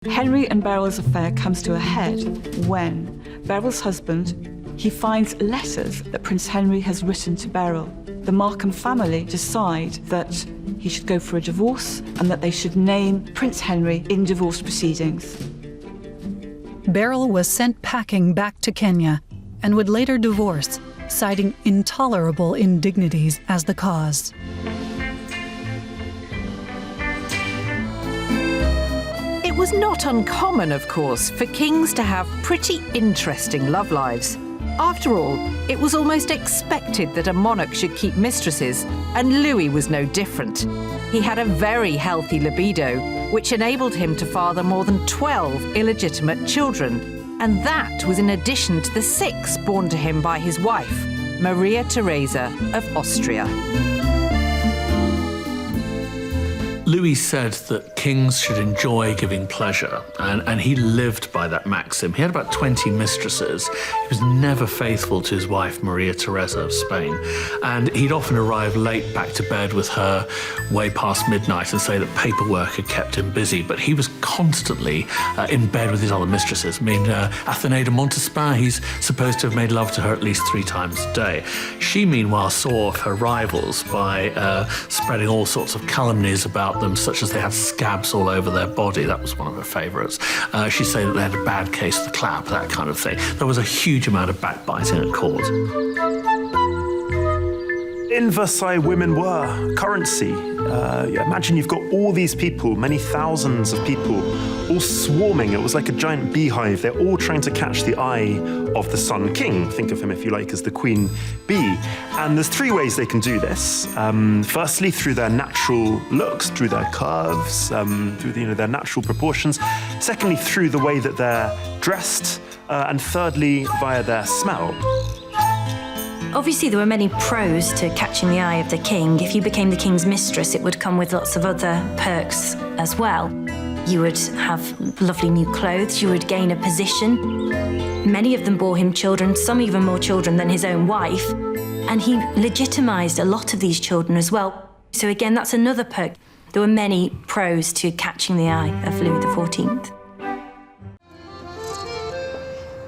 Henry and Beryl's affair comes to a head when Beryl's husband, he finds letters that Prince Henry has written to Beryl. The Markham family decide that he should go for a divorce and that they should name Prince Henry in divorce proceedings. Beryl was sent packing back to Kenya and would later divorce, citing intolerable indignities as the cause. It was not uncommon, of course, for kings to have pretty interesting love lives. After all, it was almost expected that a monarch should keep mistresses, and Louis was no different. He had a very healthy libido, which enabled him to father more than 12 illegitimate children. And that was in addition to the 6 born to him by his wife, Maria Theresa of Austria. Louis said that kings should enjoy giving pleasure, and he lived by that maxim. He had about 20 mistresses. He was never faithful to his wife, Maria Theresa of Spain, and he'd often arrive late back to bed with her way past midnight and say that paperwork had kept him busy, but he was constantly in bed with his other mistresses. I mean, Athénée de Montespan, he's supposed to have made love to her at least 3 times a day. She, meanwhile, saw off her rivals by spreading all sorts of calumnies about them, such as they had scabs all over their body. That was one of her favourites. She'd say that they had a bad case of the clap, that kind of thing. There was a huge amount of backbiting at court. In Versailles, women were currency. Imagine you've got all these people, many thousands of people, all swarming. It was like a giant beehive. They're all trying to catch the eye of the Sun King. Think of him, if you like, as the queen bee. And there's 3 ways they can do this. Firstly, through their natural looks, through their curves, through their natural proportions. Secondly, through the way that they're dressed. And thirdly, via their smell. Obviously, there were many pros to catching the eye of the king. If you became the king's mistress, it would come with lots of other perks as well. You would have lovely new clothes, you would gain a position. Many of them bore him children, some even more children than his own wife. And he legitimised a lot of these children as well. So again, that's another perk. There were many pros to catching the eye of Louis XIV.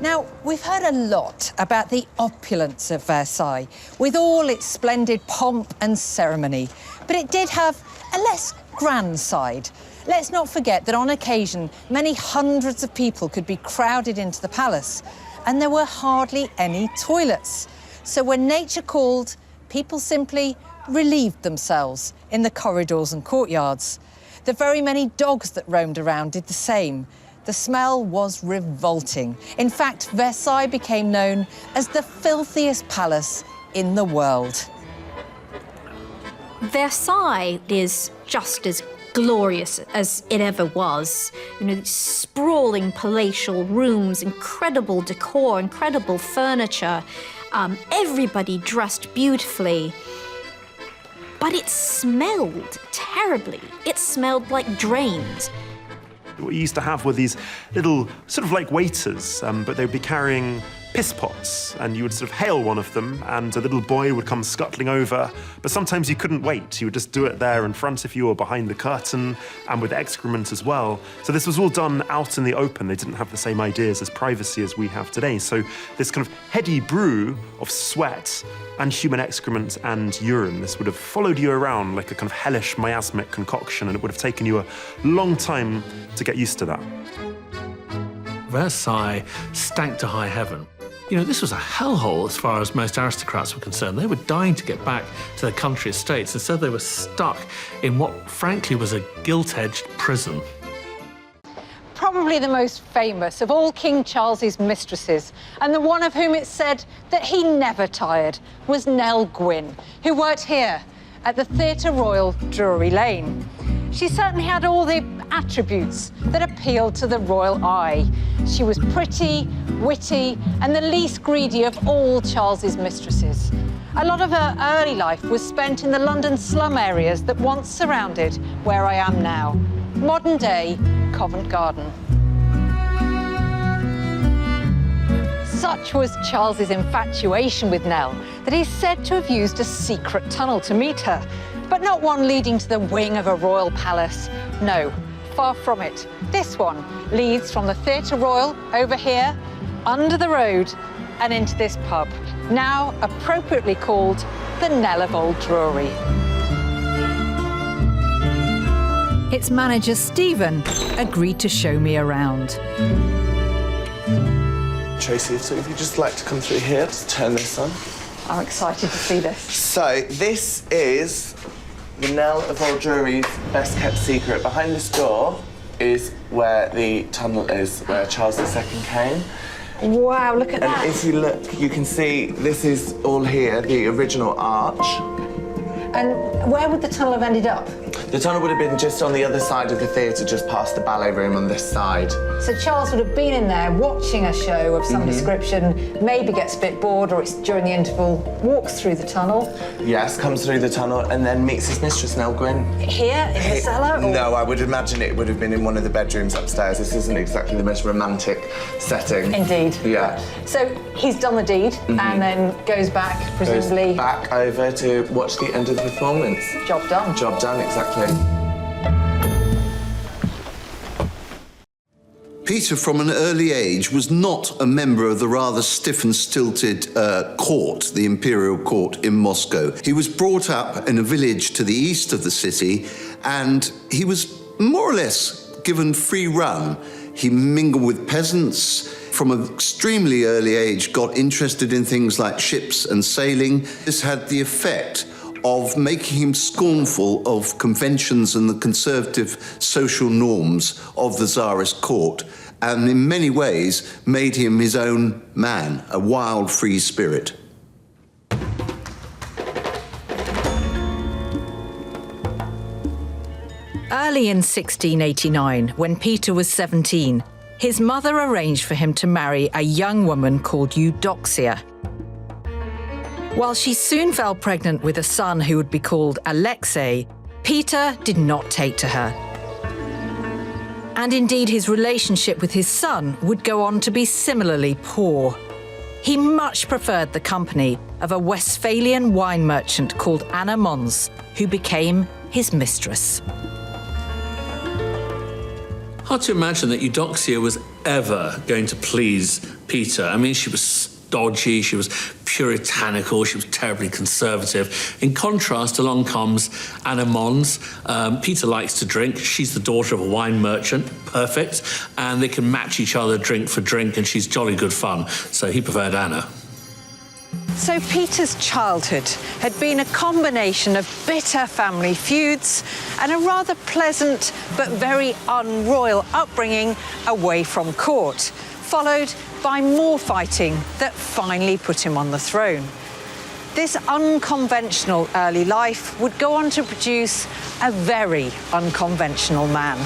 Now, we've heard a lot about the opulence of Versailles, with all its splendid pomp and ceremony. But it did have a less grand side. Let's not forget that on occasion, many hundreds of people could be crowded into the palace, and there were hardly any toilets. So when nature called, people simply relieved themselves in the corridors and courtyards. The very many dogs that roamed around did the same. The smell was revolting. In fact, Versailles became known as the filthiest palace in the world. Versailles is just as glorious as it ever was. You know, sprawling palatial rooms, incredible decor, incredible furniture, everybody dressed beautifully. But it smelled terribly. It smelled like drains. What you used to have were these little, sort of like waiters, but they would be carrying piss pots, and you would sort of hail one of them, and a little boy would come scuttling over. But sometimes you couldn't wait. You would just do it there in front of you or behind the curtain, and with excrement as well. So this was all done out in the open. They didn't have the same ideas as privacy as we have today. So this kind of heady brew of sweat and human excrement and urine, this would have followed you around like a kind of hellish miasmic concoction, and it would have taken you a long time to get used to that. Versailles stank to high heaven. You know, this was a hellhole as far as most aristocrats were concerned. They were dying to get back to their country estates. Instead, they were stuck in what, frankly, was a gilt-edged prison. Probably the most famous of all King Charles's mistresses, and the one of whom it's said that he never tired, was Nell Gwyn, who worked here at the Theatre Royal, Drury Lane. She certainly had all the attributes that appealed to the royal eye. She was pretty, witty, and the least greedy of all Charles's mistresses. A lot of her early life was spent in the London slum areas that once surrounded where I am now, modern-day Covent Garden. Such was Charles's infatuation with Nell that he's said to have used a secret tunnel to meet her, but not one leading to the wing of a royal palace. No, far from it. This one leads from the Theatre Royal over here, under the road, and into this pub, now appropriately called the Knell of Old Drury. Its manager, Stephen, agreed to show me around. Tracy, so if you'd just like to come through here, just turn this on. I'm excited to see this. So this is the Knell of Old Drury's best kept secret. Behind this door is where the tunnel is, where Charles II came. Wow, look at that. And if you look, you can see this is all here, the original arch. And where would the tunnel have ended up? The tunnel would have been just on the other side of the theatre, just past the ballet room on this side. So Charles would have been in there watching a show of some description, maybe gets a bit bored, or it's during the interval, walks through the tunnel. Yes, comes through the tunnel and then meets his mistress, Nell Gwyn. Here, in the cellar? Or? No, I would imagine it would have been in one of the bedrooms upstairs. This isn't exactly the most romantic setting. Indeed. Yeah. So he's done the deed and then goes back, presumably. Goes back over to watch the end of the performance. Job done. Job done, exactly. Peter, from an early age, was not a member of the rather stiff and stilted court, the imperial court in Moscow. He was brought up in a village to the east of the city, and he was more or less given free run. He mingled with peasants. From an extremely early age, got interested in things like ships and sailing. This had the effect of making him scornful of conventions and the conservative social norms of the Tsarist court, and in many ways made him his own man, a wild, free spirit. Early in 1689, when Peter was 17, his mother arranged for him to marry a young woman called Eudoxia. While she soon fell pregnant with a son who would be called Alexei, Peter did not take to her. And indeed, his relationship with his son would go on to be similarly poor. He much preferred the company of a Westphalian wine merchant called Anna Mons, who became his mistress. Hard to imagine that Eudoxia was ever going to please Peter. I mean, she was dodgy, she was puritanical, she was terribly conservative. In contrast, along comes Anna Mons. Peter likes to drink. She's the daughter of a wine merchant, perfect. And they can match each other drink for drink, and she's jolly good fun. So he preferred Anna. So Peter's childhood had been a combination of bitter family feuds and a rather pleasant but very unroyal upbringing away from court, followed by more fighting that finally put him on the throne. This unconventional early life would go on to produce a very unconventional man.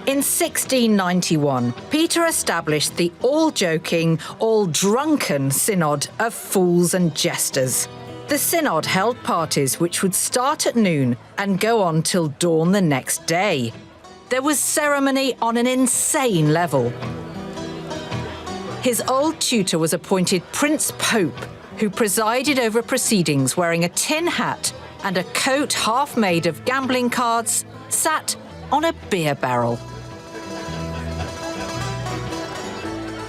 In 1691, Peter established the all-joking, all-drunken Synod of Fools and Jesters. The Synod held parties which would start at noon and go on till dawn the next day. There was ceremony on an insane level. His old tutor was appointed Prince Pope, who presided over proceedings wearing a tin hat and a coat half made of gambling cards, sat on a beer barrel.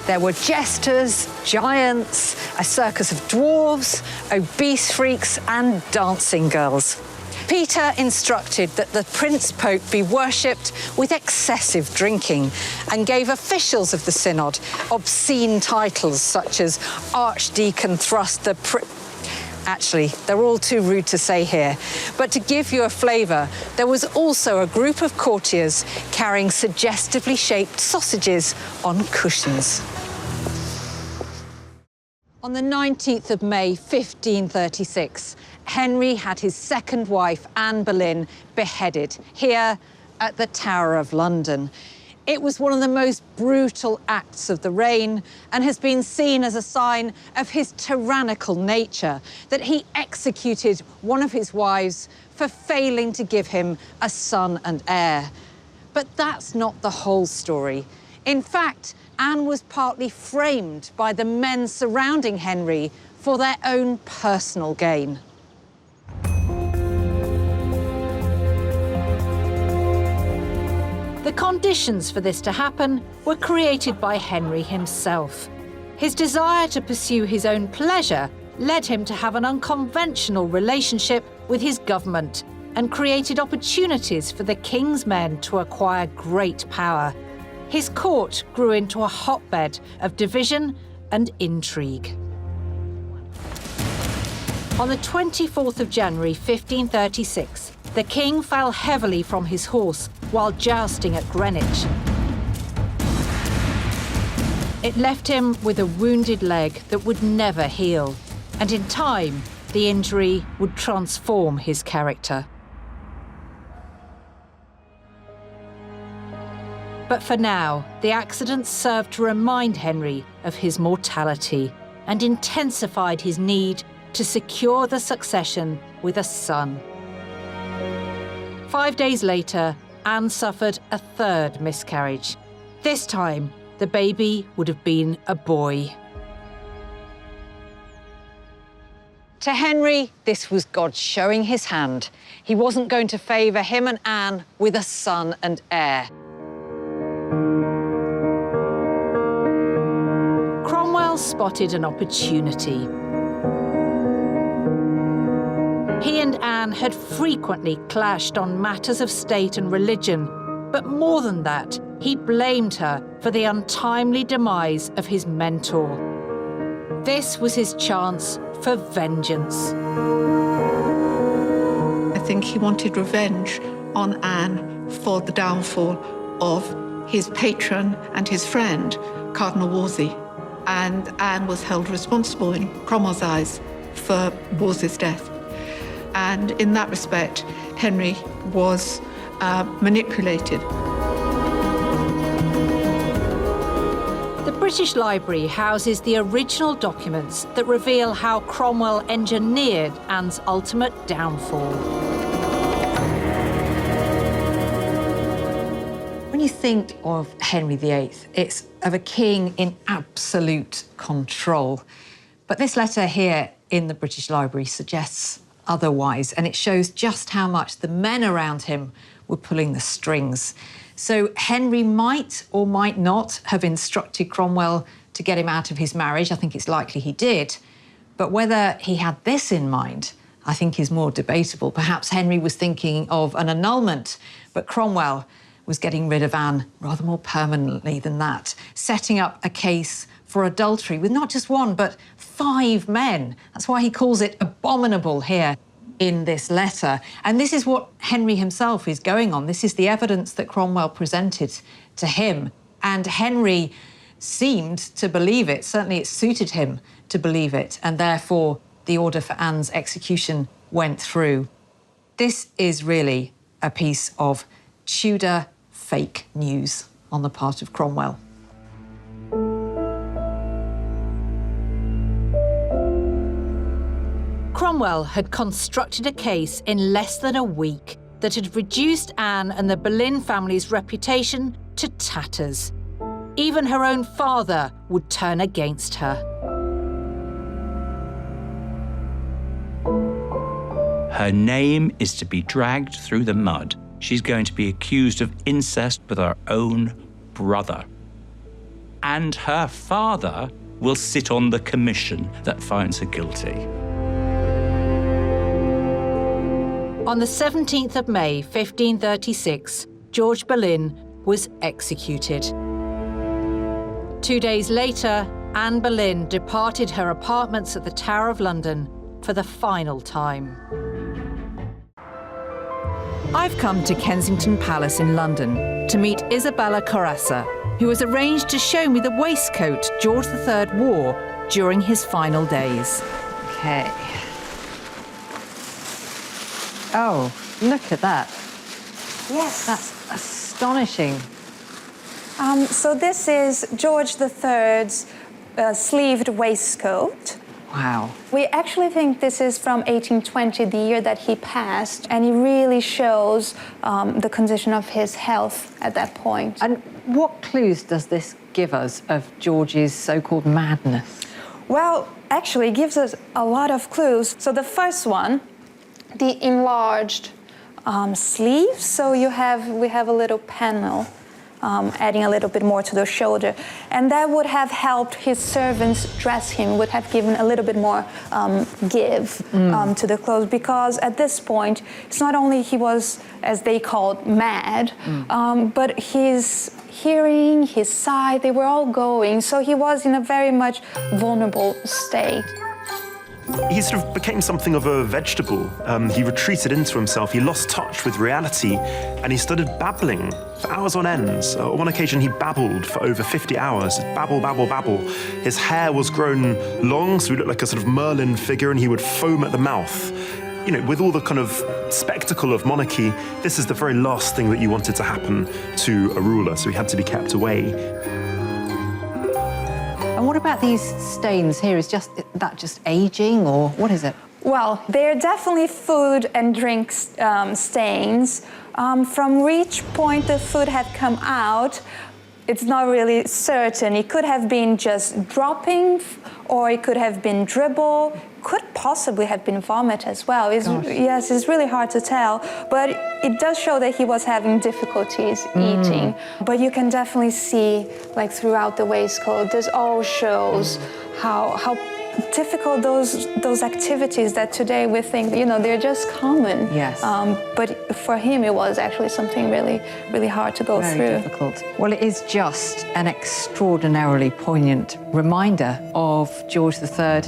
There were jesters, giants, a circus of dwarves, obese freaks and dancing girls. Peter instructed that the Prince Pope be worshipped with excessive drinking and gave officials of the Synod obscene titles such as Archdeacon Thrust the Actually, they're all too rude to say here. But to give you a flavour, there was also a group of courtiers carrying suggestively shaped sausages on cushions. On the 19th of May, 1536, Henry had his second wife, Anne Boleyn, beheaded here at the Tower of London. It was one of the most brutal acts of the reign and has been seen as a sign of his tyrannical nature, that he executed one of his wives for failing to give him a son and heir. But that's not the whole story. In fact, Anne was partly framed by the men surrounding Henry for their own personal gain. The conditions for this to happen were created by Henry himself. His desire to pursue his own pleasure led him to have an unconventional relationship with his government and created opportunities for the king's men to acquire great power. His court grew into a hotbed of division and intrigue. On the 24th of January 1536, the king fell heavily from his horse while jousting at Greenwich. It left him with a wounded leg that would never heal, and in time, the injury would transform his character. But for now, the accident served to remind Henry of his mortality and intensified his need to secure the succession with a son. 5 days later, Anne suffered a third miscarriage. This time, the baby would have been a boy. To Henry, this was God showing his hand. He wasn't going to favour him and Anne with a son and heir. Cromwell spotted an opportunity. He and Anne had frequently clashed on matters of state and religion, but more than that, he blamed her for the untimely demise of his mentor. This was his chance for vengeance. I think he wanted revenge on Anne for the downfall of his patron and his friend, Cardinal Wolsey. And Anne was held responsible in Cromwell's eyes for Wolsey's death. And in that respect, Henry was manipulated. The British Library houses the original documents that reveal how Cromwell engineered Anne's ultimate downfall. When you think of Henry VIII, it's of a king in absolute control. But this letter here in the British Library suggests otherwise, and it shows just how much the men around him were pulling the strings. So Henry might or might not have instructed Cromwell to get him out of his marriage. I think it's likely he did. But whether he had this in mind, I think is more debatable. Perhaps Henry was thinking of an annulment, but Cromwell was getting rid of Anne rather more permanently than that, setting up a case for adultery with not just one, but 5 men. That's why he calls it abominable here in this letter. And this is what Henry himself is going on. This is the evidence that Cromwell presented to him. And Henry seemed to believe it. Certainly it suited him to believe it. And therefore, the order for Anne's execution went through. This is really a piece of Tudor fake news on the part of Cromwell. Cromwell had constructed a case in less than a week that had reduced Anne and the Boleyn family's reputation to tatters. Even her own father would turn against her. Her name is to be dragged through the mud. She's going to be accused of incest with her own brother. And her father will sit on the commission that finds her guilty. On the 17th of May, 1536, George Boleyn was executed. 2 days later, Anne Boleyn departed her apartments at the Tower of London for the final time. I've come to Kensington Palace in London to meet Isabella Carassa, who has arranged to show me the waistcoat George III wore during his final days. Okay. Oh, look at that. Yes. That's astonishing. So this is George III's sleeved waistcoat. Wow. We actually think this is from 1820, the year that he passed, and it really shows the condition of his health at that point. And what clues does this give us of George's so-called madness? Well, actually, it gives us a lot of clues. So the first one, the enlarged sleeves. So we have a little panel adding a little bit more to the shoulder. And that would have helped his servants dress him, would have given a little bit more give to the clothes, because at this point, it's not only he was, as they called, mad, but his hearing, his sight, they were all going. So he was in a very much vulnerable state. He sort of became something of a vegetable. He retreated into himself, he lost touch with reality, and he started babbling for hours on end. On one occasion, he babbled for over 50 hours. Babble, babble, babble. His hair was grown long, so he looked like a sort of Merlin figure, and he would foam at the mouth. You know, with all the kind of spectacle of monarchy, this is the very last thing that you wanted to happen to a ruler, so he had to be kept away. And what about these stains here? Is that just aging, or what is it? Well, they're definitely food and drink stains. From which point the food had come out, it's not really certain. It could have been just dropping, or it could have been dribble, could possibly have been vomit as well. Yes, it's really hard to tell, but it does show that he was having difficulties eating. But you can definitely see, like throughout the waistcoat, this all shows how difficult those activities that today we think, they're just common. Yes. But for him, it was actually something really, really hard to go through. Very difficult. Well, it is just an extraordinarily poignant reminder of George III,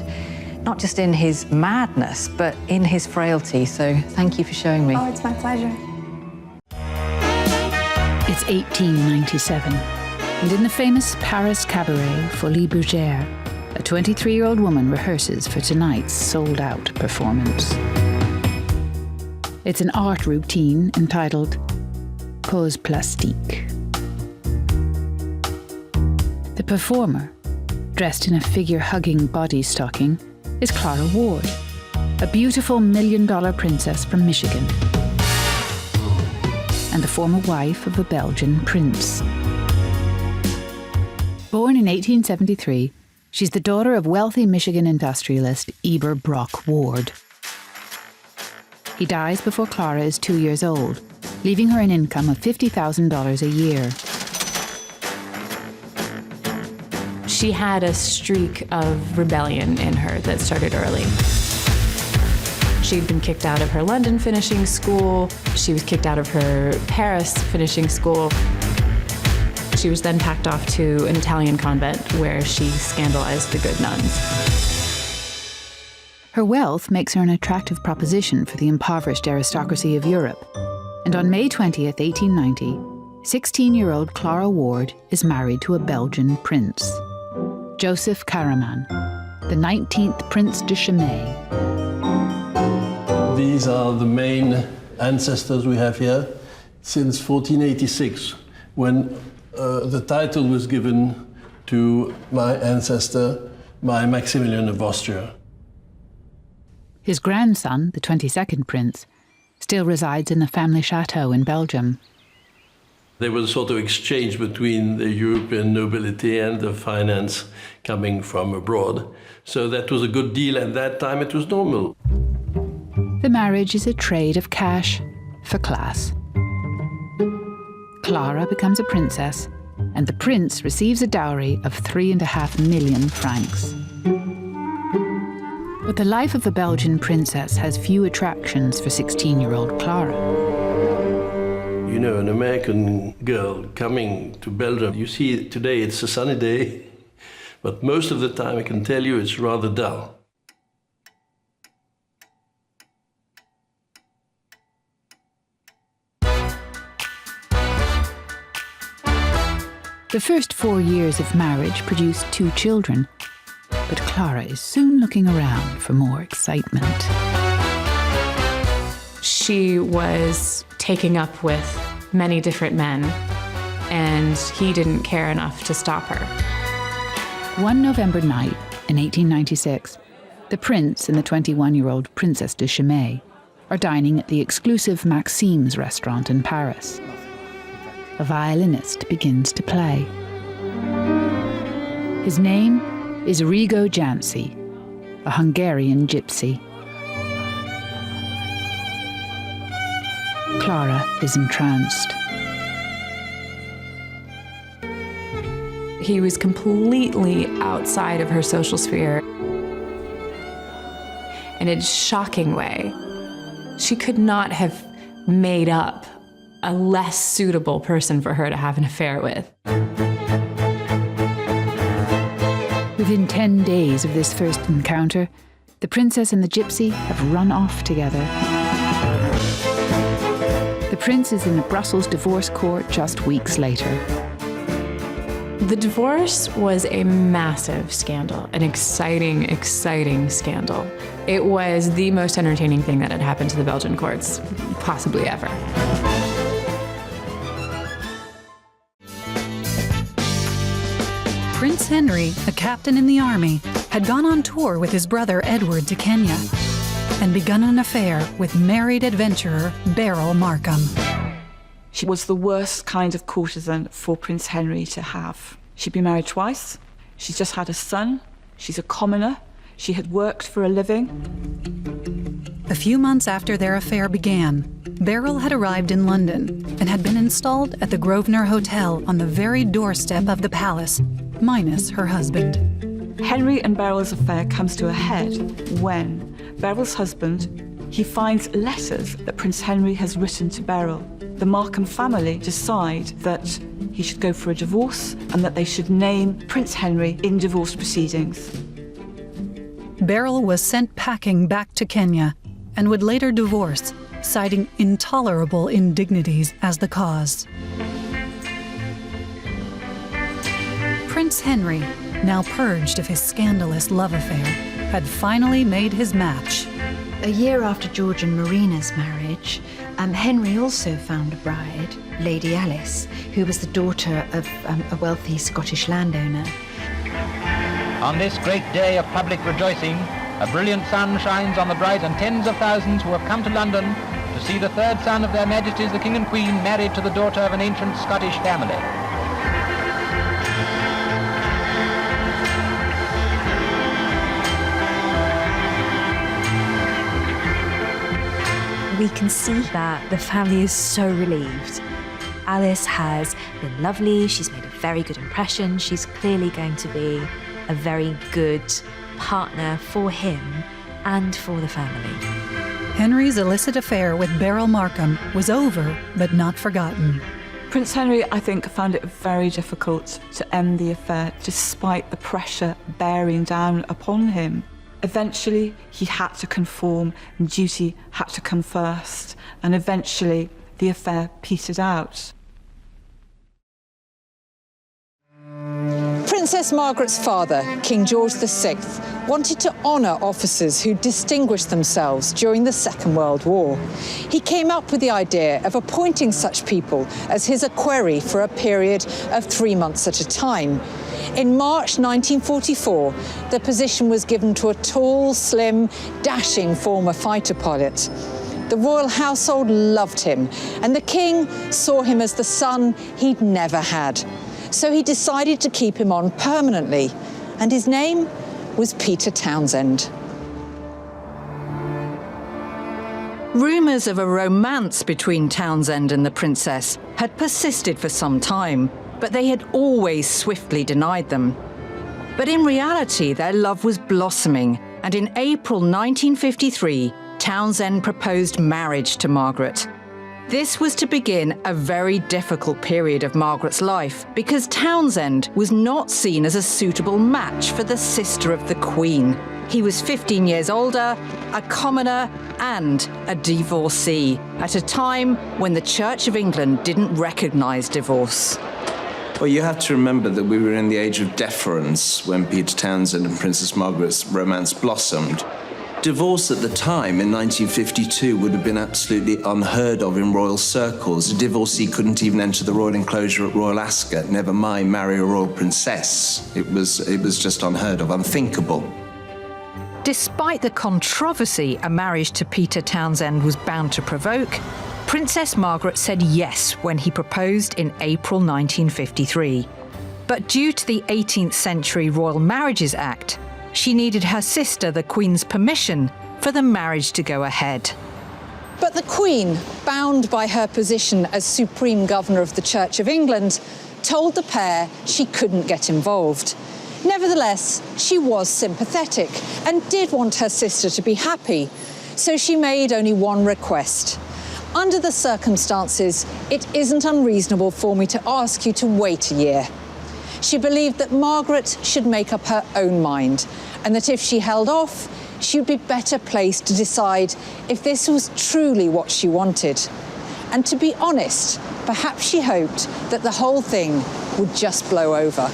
not just in his madness, but in his frailty. So thank you for showing me. Oh, it's my pleasure. It's 1897, and in the famous Paris cabaret Folies Bergère, a 23-year-old woman rehearses for tonight's sold-out performance. It's an art routine entitled Pose Plastique. The performer, dressed in a figure-hugging body stocking, is Clara Ward, a beautiful $1 million princess from Michigan, and the former wife of a Belgian prince. Born in 1873, she's the daughter of wealthy Michigan industrialist Eber Brock Ward. He dies before Clara is 2 years old, leaving her an income of $50,000 a year. She had a streak of rebellion in her that started early. She'd been kicked out of her London finishing school. She was kicked out of her Paris finishing school. She was then packed off to an Italian convent where she scandalized the good nuns. Her wealth makes her an attractive proposition for the impoverished aristocracy of Europe. And on May 20th, 1890, 16-year-old Clara Ward is married to a Belgian prince, Joseph Caraman, the 19th Prince de Chimay. These are the main ancestors we have here since 1486, when the title was given to my ancestor by Maximilian of Austria. His grandson, the 22nd Prince, still resides in the family chateau in Belgium. There was a sort of exchange between the European nobility and the finance coming from abroad. So that was a good deal. At that time, it was normal. The marriage is a trade of cash for class. Clara becomes a princess, and the prince receives a dowry of 3.5 million francs. But the life of a Belgian princess has few attractions for 16-year-old Clara. You know, an American girl coming to Belgium, you see today it's a sunny day, but most of the time I can tell you it's rather dull. The first 4 years of marriage produced 2 children, but Clara is soon looking around for more excitement. She was taking up with many different men, and he didn't care enough to stop her. One November night in 1896, the prince and the 21-year-old Princess de Chimay are dining at the exclusive Maxime's restaurant in Paris. A violinist begins to play. His name is Rigo Janci, a Hungarian gypsy. Clara is entranced. He was completely outside of her social sphere in a shocking way. She could not have made up a less suitable person for her to have an affair with. Within 10 days of this first encounter, the princess and the gypsy have run off together. The prince is in the Brussels divorce court just weeks later. The divorce was a massive scandal, an exciting, exciting scandal. It was the most entertaining thing that had happened to the Belgian courts, possibly ever. Prince Henry, a captain in the army, had gone on tour with his brother Edward to Kenya and begun an affair with married adventurer Beryl Markham. She was the worst kind of courtesan for Prince Henry to have. She'd been married twice, she's just had a son, she's a commoner, she had worked for a living. A few months after their affair began, Beryl had arrived in London and had been installed at the Grosvenor Hotel on the very doorstep of the palace, minus her husband. Henry and Beryl's affair comes to a head when Beryl's husband, he finds letters that Prince Henry has written to Beryl. The Markham family decide that he should go for a divorce and that they should name Prince Henry in divorce proceedings. Beryl was sent packing back to Kenya and would later divorce, citing intolerable indignities as the cause. Prince Henry, now purged of his scandalous love affair, had finally made his match. A year after George and Marina's marriage, Henry also found a bride, Lady Alice, who was the daughter of a wealthy Scottish landowner. On this great day of public rejoicing, a brilliant sun shines on the bride and tens of thousands who have come to London to see the third son of their Majesties the King and Queen married to the daughter of an ancient Scottish family. We can see that the family is so relieved. Alice has been lovely, she's made a very good impression, she's clearly going to be a very good partner for him and for the family. Henry's illicit affair with Beryl Markham was over, but not forgotten. Prince Henry, I think, found it very difficult to end the affair despite the pressure bearing down upon him. Eventually, he had to conform, and duty had to come first, and eventually the affair petered out. Princess Margaret's father, King George VI, wanted to honour officers who distinguished themselves during the Second World War. He came up with the idea of appointing such people as his equerry for a period of 3 months at a time. In March 1944, the position was given to a tall, slim, dashing former fighter pilot. The royal household loved him, and the king saw him as the son he'd never had. So he decided to keep him on permanently, and his name was Peter Townsend. Rumours of a romance between Townsend and the princess had persisted for some time, but they had always swiftly denied them. But in reality, their love was blossoming, and in April 1953, Townsend proposed marriage to Margaret. This was to begin a very difficult period of Margaret's life because Townsend was not seen as a suitable match for the sister of the Queen. He was 15 years older, a commoner, and a divorcee, at a time when the Church of England didn't recognise divorce. Well, you have to remember that we were in the age of deference when Peter Townsend and Princess Margaret's romance blossomed. Divorce at the time, in 1952, would have been absolutely unheard of in royal circles. A divorcee couldn't even enter the royal enclosure at Royal Ascot, never mind marry a royal princess. It was just unheard of, unthinkable. Despite the controversy a marriage to Peter Townsend was bound to provoke, Princess Margaret said yes when he proposed in April 1953. But due to the 18th century Royal Marriages Act, she needed her sister, the Queen's permission, for the marriage to go ahead. But the Queen, bound by her position as Supreme Governor of the Church of England, told the pair she couldn't get involved. Nevertheless, she was sympathetic and did want her sister to be happy, so she made only one request. Under the circumstances, it isn't unreasonable for me to ask you to wait a year. She believed that Margaret should make up her own mind, and that if she held off, she would be better placed to decide if this was truly what she wanted. And to be honest, perhaps she hoped that the whole thing would just blow over.